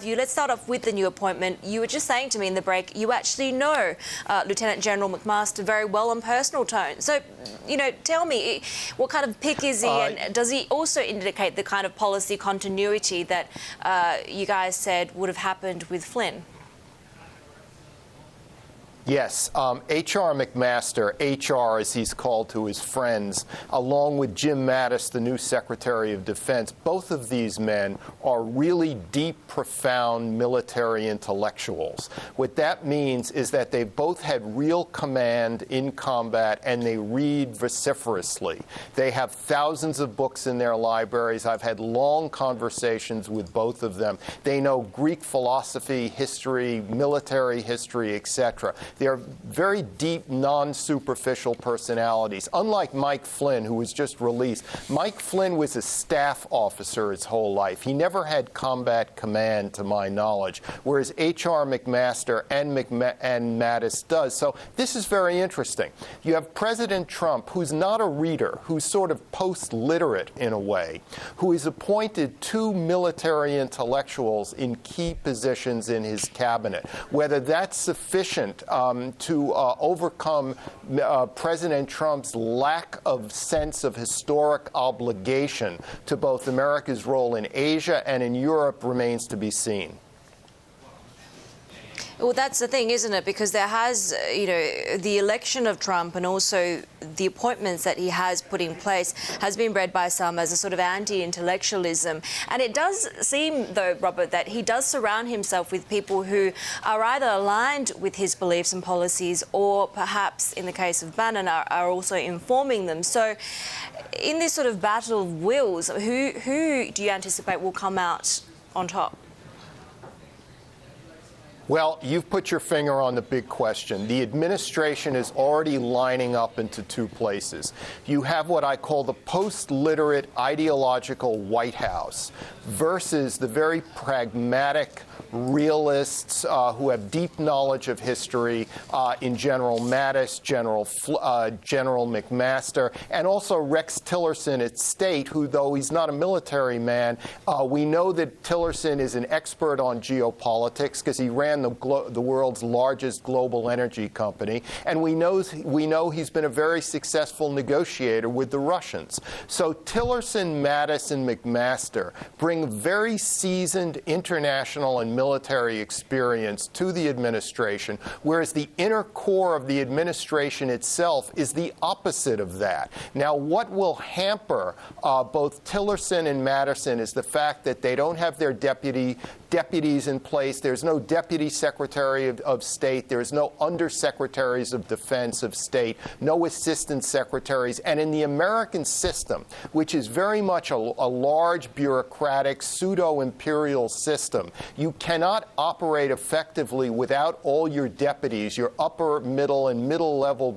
you. Let's start off with the new appointment. You were just saying to me in the break, you actually know Lieutenant General McMaster very well on personal tone. So, tell me, what kind of pick is he, and does he also indicate the kind of policy continuity that you guys said would have happened with Flynn? Yes, HR McMaster, HR as he's called to his friends, along with Jim Mattis, the new Secretary of Defense, both of these men are really deep, profound military intellectuals. What that means is that they both had real command in combat, and they read vociferously. They have thousands of books in their libraries. I've had long conversations with both of them. They know Greek philosophy, history, military history, etc. They're very deep, non-superficial personalities. Unlike Mike Flynn, who was just released, Mike Flynn was a staff officer his whole life. He never had combat command, to my knowledge, whereas H.R. McMaster and Mattis does. So this is very interesting. You have President Trump, who's not a reader, who's sort of post-literate in a way, who has appointed two military intellectuals in key positions in his cabinet. Whether that's sufficient to overcome President Trump's lack of sense of historic obligation to both America's role in Asia and in Europe remains to be seen. Well, that's the thing, isn't it? Because there has, the election of Trump and also the appointments that he has put in place has been read by some as a sort of anti-intellectualism. And it does seem, though, Robert, that he does surround himself with people who are either aligned with his beliefs and policies or perhaps, in the case of Bannon, are also informing them. So in this sort of battle of wills, who do you anticipate will come out on top? Well, you've put your finger on the big question. The administration is already lining up into two places. You have what I call the post-literate ideological White House versus the very pragmatic realists who have deep knowledge of history in General Mattis, General McMaster, and also Rex Tillerson at State, who, though he's not a military man, we know that Tillerson is an expert on geopolitics because he ran the world's largest global energy company, and we know he's been a very successful negotiator with the Russians. So Tillerson, Mattis, and McMaster bring very seasoned international and military experience to the administration, whereas the inner core of the administration itself is the opposite of that. Now, what will hamper both Tillerson and Mattis is the fact that they don't have their deputies in place. There's no deputy secretary of state. There's no undersecretaries of defense of state, no assistant secretaries. And in the American system, which is very much a large bureaucratic pseudo-imperial system, you cannot operate effectively without all your deputies, your upper, middle, and middle-level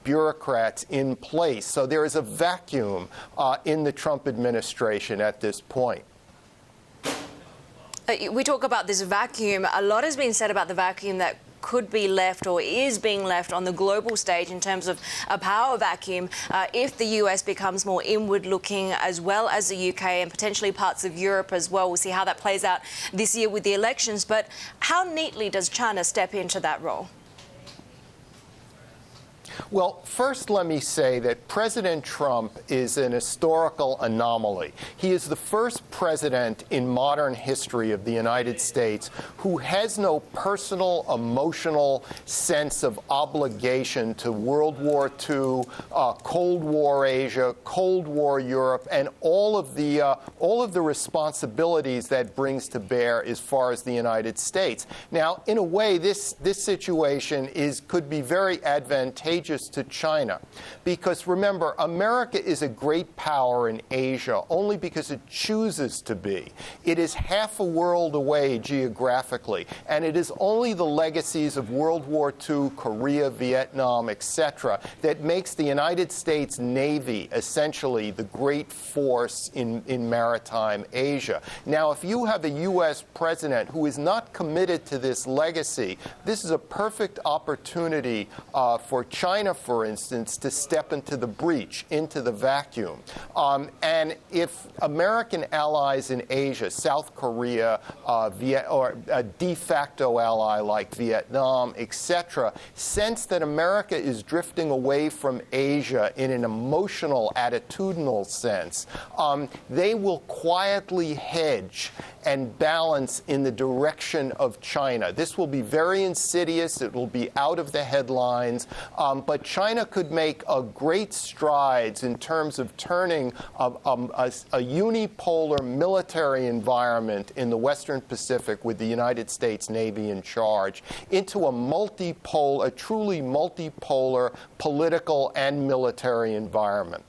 bureaucrats in place. So there is a vacuum in the Trump administration at this point. We talk about this vacuum. A lot has been said about the vacuum that could be left or is being left on the global stage in terms of a power vacuum if the US becomes more inward-looking, as well as the UK and potentially parts of Europe as well. We'll see how that plays out this year with the elections. But how neatly does China step into that role? Well, first let me say that President Trump is an historical anomaly. He is the first president in modern history of the United States who has no personal, emotional sense of obligation to World War II, Cold War Asia, Cold War Europe, and all of the responsibilities that brings to bear as far as the United States. Now, in a way, this situation could be very advantageous to China, because remember, America is a great power in Asia only because it chooses to be. It is half a world away geographically, and it is only the legacies of World War II, Korea, Vietnam, etc., that makes the United States Navy essentially the great force in maritime Asia. Now, if you have a U.S. president who is not committed to this legacy, this is a perfect opportunity for China China, for instance, to step into the breach, into the vacuum. And if American allies in Asia, South Korea, or a de facto ally like Vietnam, etc., sense that America is drifting away from Asia in an emotional, attitudinal sense, they will quietly hedge and balance in the direction of China. This will be very insidious. It will be out of the headlines. But China could make great strides in terms of turning a unipolar military environment in the Western Pacific with the United States Navy in charge into a truly multipolar political and military environment.